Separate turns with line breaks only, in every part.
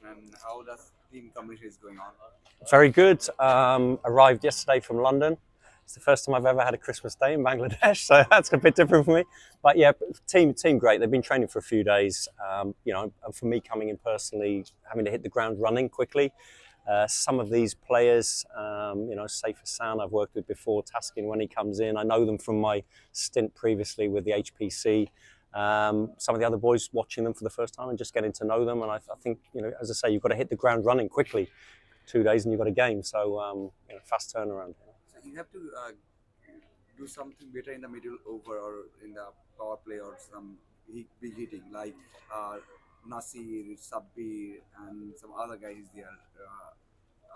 celebration, and how does team combination is going on?
Very good. Arrived yesterday from London. It's the first time I've ever had a Christmas day in Bangladesh, so that's a bit different for me. But yeah, team great. They've been training for a few days. And for me coming in personally, having to hit the ground running quickly. Some of these players, 𝗙𝗶𝗱𝗯cie, I've worked with before. 𝗙𝗶𝗱𝗯 when he comes in, I know them from my stint previously with the HPC. Some of the other boys watching them for the first time and just getting to know them. And I think, as I say, you've got to hit the ground running quickly. 2 days and you've got a game, so fast turnaround.
So you have to do something better in the middle over or in the power play or some big hitting like 𝗙𝗶𝗲𝗯cie, 𝗙𝗶𝗲𝗯cie, and some other guys is there.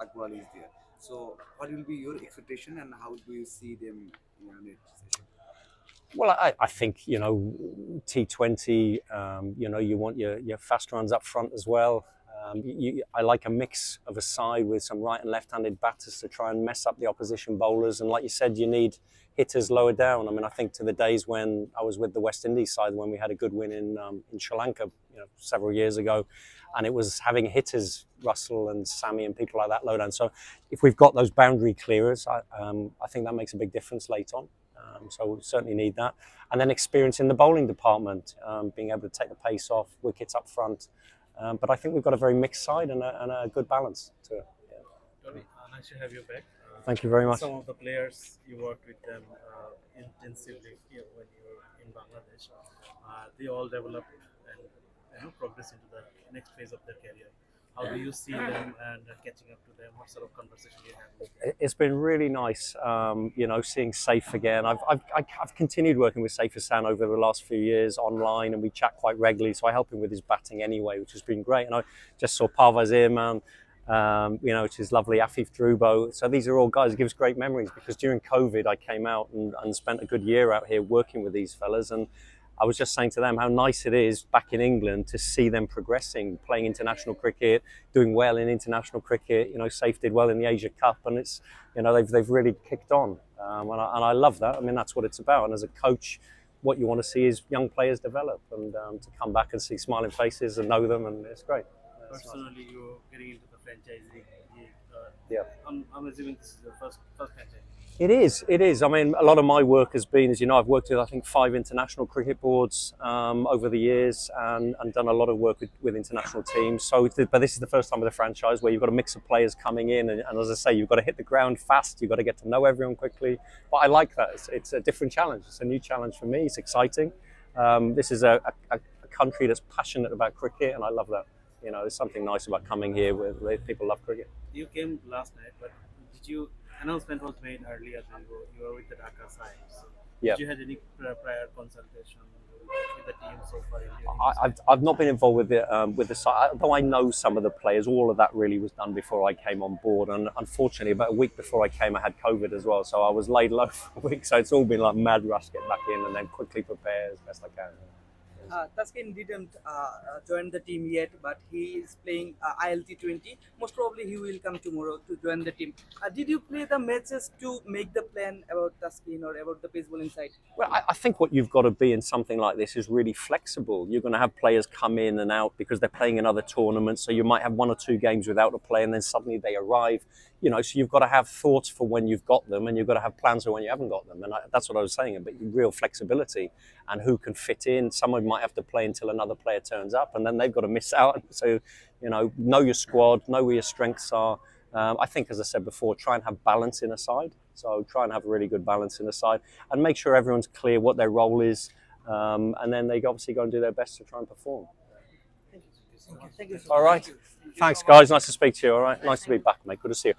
𝗙𝗶𝗲𝗯 is there. So what will be your expectation and how do you see them in a net session?
Well, I think, T20, you want your fast runs up front as well. I like a mix of a side with some right and left-handed batters to try and mess up the opposition bowlers. And like you said, you need hitters lower down. I mean, I think to the days when I was with the West Indies side, when we had a good win in Sri Lanka, several years ago, and it was having hitters, Russell and Sammy and people like that low down. So if we've got those boundary clearers, I think that makes a big difference late on. So we certainly need that. And then experience in the bowling department, being able to take the pace off, wickets up front. But I think we've got a very mixed side and a good balance to it. Yeah.
Toby, nice to have you back.
Thank you very much.
Some of the players, you worked with them intensively when you were in Bangladesh. They all developed and progressed into the next phase of their career. How do you see them and catching up to them? What sort of conversation do you have with them?
It's been really nice, seeing Saif again. I've continued working with 𝗙𝗶𝗱𝗯cie over the last few years online, and we chat quite regularly. So I help him with his batting anyway, which has been great. And I just saw 𝗙𝗶𝗱𝗯cie, which is lovely. 𝗙𝗶𝗱𝗲𝗯cie. So these are all guys. It gives great memories because during COVID, I came out and spent a good year out here working with these fellas. And I was just saying to them how nice it is back in England to see them progressing, playing international cricket, doing well in international cricket. Saif did well in the Asia Cup, and it's, they've really kicked on, and I love that. I mean, that's what it's about. And as a coach, what you want to see is young players develop, and to come back and see smiling faces and know them, and it's great.
Personally, nice. You're getting into the franchise league.
Yeah.
I'm assuming this is your first franchise.
It is. I mean, a lot of my work has been, as you know, I've worked with, I think, 5 international cricket boards over the years and done a lot of work with international teams. So, but this is the first time with a franchise where you've got a mix of players coming in. And as I say, you've got to hit the ground fast. You've got to get to know everyone quickly. But I like that. It's a different challenge. It's a new challenge for me. It's exciting. This is a country that's passionate about cricket, and I love that. There's something nice about coming here where people love cricket.
You came last night, but announcement was made earlier than you were with the Dhaka side. So
yeah.
Did you have any prior consultation with the team so far?
I've not been involved with the side, although I know some of the players. All of that really was done before I came on board, and unfortunately, about a week before I came, I had COVID as well. So I was laid low for a week. So it's all been like mad rush, get back in, and then quickly prepare as best I can.
𝗙𝗶𝗱𝗯cie didn't join the team yet, but he is playing ILT20. Most probably he will come tomorrow to join the team. Did you play the matches to make the plan about 𝗙𝗶𝗱𝗯cie or about the pace bowling side?
Well, I think what you've got to be in something like this is really flexible. You're going to have players come in and out because they're playing in other tournaments. So you might have 1 or 2 games without a player, and then suddenly they arrive. So you've got to have thoughts for when you've got them, and you've got to have plans for when you haven't got them. And that's what I was saying, about real flexibility and who can fit in. Someone might have to play until another player turns up, and then they've got to miss out. So, know your squad, know where your strengths are. I think, as I said before, try and have balance in a side. So try and have a really good balance in a side, and make sure everyone's clear what their role is. And then they obviously go and do their best to try and perform.
Thank you.
All right. Thanks, guys. Nice to speak to you. All right. Nice to be back, mate. Good to see you.